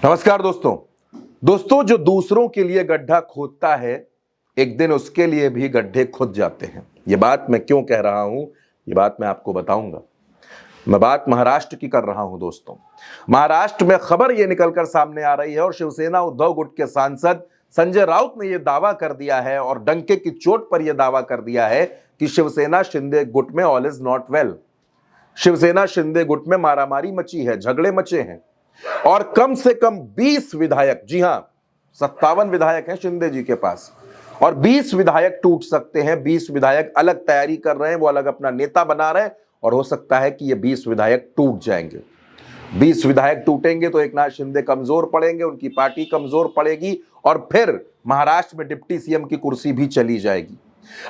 नमस्कार दोस्तों जो दूसरों के लिए गड्ढा खोदता है एक दिन उसके लिए भी गड्ढे खुद जाते हैं। ये बात मैं क्यों कह रहा हूं, ये बात मैं आपको बताऊंगा। मैं बात महाराष्ट्र की कर रहा हूं दोस्तों। महाराष्ट्र में खबर ये निकलकर सामने आ रही है और शिवसेना उद्धव गुट के सांसद संजय राउत ने यह दावा कर दिया है और डंके की चोट पर यह दावा कर दिया है कि शिवसेना शिंदे गुट में all is not well. Shiv Sena Shinde गुट में मारामारी मची है, झगड़े मचे हैं और कम से कम 20 विधायक, जी हां 57 विधायक हैं शिंदे जी के पास, और 20 विधायक टूट सकते हैं। 20 विधायक अलग तैयारी कर रहे हैं, वो अलग अपना नेता बना रहे हैं और हो सकता है कि ये 20 विधायक टूट जाएंगे। 20 विधायक टूटेंगे तो एकनाथ शिंदे कमजोर पड़ेंगे, उनकी पार्टी कमजोर पड़ेगी और फिर महाराष्ट्र में डिप्टी सीएम की कुर्सी भी चली जाएगी।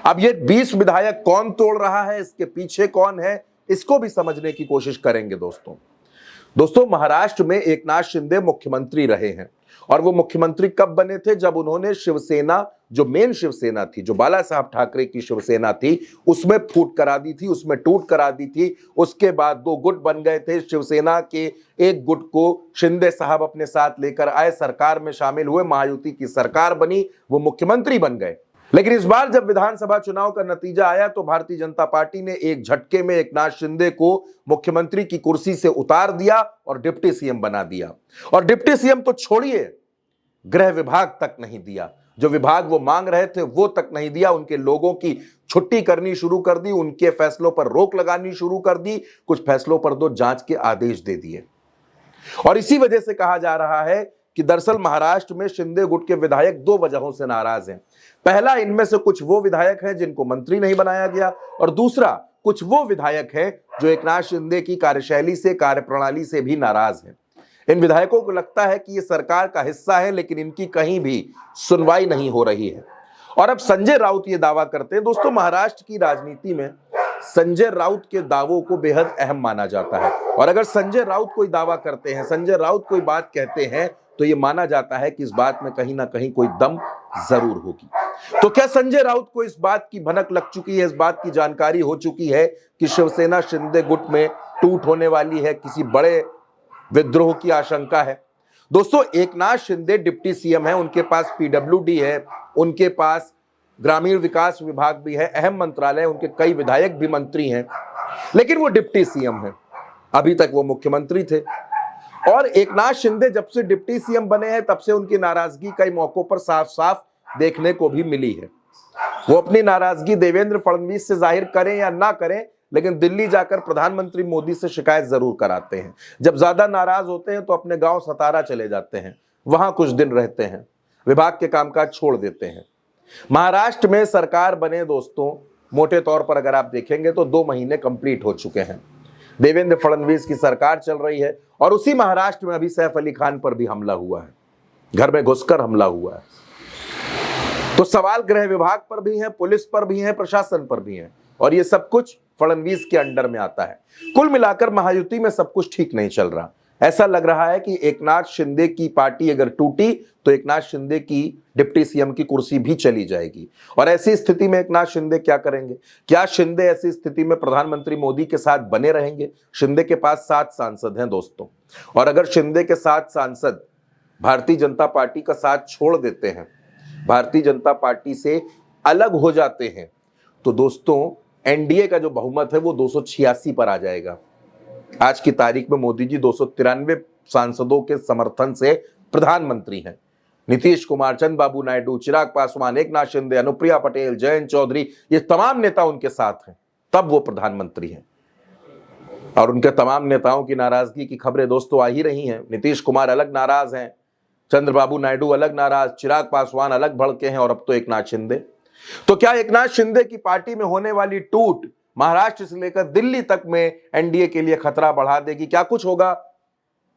अब ये 20 विधायक कौन तोड़ रहा है, इसके पीछे कौन है, इसको भी समझने की कोशिश करेंगे दोस्तों महाराष्ट्र में एकनाथ शिंदे मुख्यमंत्री रहे हैं और वो मुख्यमंत्री कब बने थे, जब उन्होंने शिवसेना, जो मेन शिवसेना थी, जो बाला साहब ठाकरे की शिवसेना थी, उसमें फूट करा दी थी, उसमें टूट करा दी थी। उसके बाद दो गुट बन गए थे। शिवसेना के एक गुट को शिंदे साहब अपने साथ लेकर आए, सरकार में शामिल हुए, महायुति की सरकार बनी, वो मुख्यमंत्री बन गए। लेकिन इस बार जब विधानसभा चुनाव का नतीजा आया तो भारतीय जनता पार्टी ने एक झटके में एकनाथ शिंदे को मुख्यमंत्री की कुर्सी से उतार दिया और डिप्टी सीएम बना दिया। और डिप्टी सीएम तो छोड़िए, गृह विभाग तक नहीं दिया। जो विभाग वो मांग रहे थे वो तक नहीं दिया। उनके लोगों की छुट्टी करनी शुरू कर दी, उनके फैसलों पर रोक लगानी शुरू कर दी, कुछ फैसलों पर तो जांच के आदेश दे दिए। और इसी वजह से कहा जा रहा है कि दरअसल महाराष्ट्र में शिंदे गुट के विधायक दो वजहों से नाराज हैं। पहला, इनमें से कुछ वो विधायक हैं जिनको मंत्री नहीं बनाया गया, और दूसरा, कुछ वो विधायक हैं जो एकनाथ शिंदे की कार्यशैली से, कार्यप्रणाली से भी नाराज हैं। इन विधायकों को लगता है कि ये सरकार का हिस्सा है लेकिन इनकी कहीं भी सुनवाई नहीं हो रही है। और अब संजय राउत ये दावा करते हैं। दोस्तों महाराष्ट्र की राजनीति में संजय राउत के दावों को बेहद अहम माना जाता है और अगर संजय राउत कोई दावा करते हैं, संजय राउत कोई बात कहते हैं तो ये माना जाता है कि इस बात में कहीं ना कहीं कोई दम जरूर होगी। तो क्या संजय राउत को इस बात की भनक लग चुकी है, इस बात की जानकारी हो चुकी है कि शिवसेना शिंदे गुट में टूट होने वाली है, किसी बड़े विद्रोह की आशंका है? दोस्तों एकनाथ शिंदे डिप्टी सीएम है, उनके पास पीडब्ल्यूडी है, उनके पास ग्रामीण विकास विभाग भी है, अहम मंत्रालय, उनके कई विधायक भी मंत्री हैं, लेकिन वो डिप्टी सीएम है। अभी तक वो मुख्यमंत्री थे और एकनाथ शिंदे जब से डिप्टी सीएम बने हैं तब से उनकी नाराजगी कई मौकों पर साफ साफ देखने को भी मिली है। वो अपनी नाराजगी देवेंद्र फडणवीस से जाहिर करें या ना करें, लेकिन दिल्ली जाकर प्रधानमंत्री मोदी से शिकायत जरूर कराते हैं। जब ज्यादा नाराज होते हैं तो अपने गांव सतारा चले जाते हैं, वहां कुछ दिन रहते हैं, विभाग के कामकाज छोड़ देते हैं। महाराष्ट्र में सरकार बने दोस्तों मोटे तौर पर अगर आप देखेंगे तो 2 महीने कंप्लीट हो चुके हैं। देवेंद्र फडणवीस की सरकार चल रही है और उसी महाराष्ट्र में अभी सैफ अली खान पर भी हमला हुआ है, घर में घुसकर हमला हुआ है। तो सवाल गृह विभाग पर भी है, पुलिस पर भी है, प्रशासन पर भी है और ये सब कुछ फडणवीस के अंडर में आता है। कुल मिलाकर महायुति में सब कुछ ठीक नहीं चल रहा। ऐसा लग रहा है कि एकनाथ शिंदे की पार्टी अगर टूटी तो एकनाथ शिंदे की डिप्टी सीएम की कुर्सी भी चली जाएगी। और ऐसी स्थिति में एकनाथ शिंदे क्या करेंगे? क्या शिंदे ऐसी स्थिति में प्रधानमंत्री मोदी के साथ बने रहेंगे? शिंदे के पास 7 सांसद हैं दोस्तों, और अगर शिंदे के 7 सांसद भारतीय जनता पार्टी का साथ छोड़ देते हैं, भारतीय जनता पार्टी से अलग हो जाते हैं, तो दोस्तों एनडीए का जो बहुमत है वो 286 पर आ जाएगा। आज की तारीख में मोदी जी 293 सांसदों के समर्थन से प्रधानमंत्री हैं। नीतीश कुमार, चंद्रबाबू नायडू, चिराग पासवान, एकनाथ शिंदे, अनुप्रिया पटेल, जयंत चौधरी, ये तमाम नेता उनके साथ हैं, तब वो प्रधानमंत्री हैं। और उनके तमाम नेताओं की नाराजगी की खबरें दोस्तों आ ही रही हैं। नीतीश कुमार अलग नाराज हैं, चंद्रबाबू नायडू अलग नाराज, चिराग पासवान अलग भड़के हैं और अब तो एकनाथ शिंदे। तो क्या एकनाथ शिंदे की पार्टी में होने वाली टूट महाराष्ट्र से लेकर दिल्ली तक में एनडीए के लिए खतरा बढ़ा देगी? क्या कुछ होगा?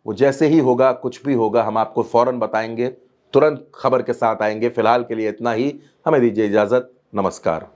वो जैसे ही होगा, कुछ भी होगा, हम आपको फौरन बताएंगे, तुरंत खबर के साथ आएंगे। फिलहाल के लिए इतना ही, हमें दीजिए इजाजत। नमस्कार।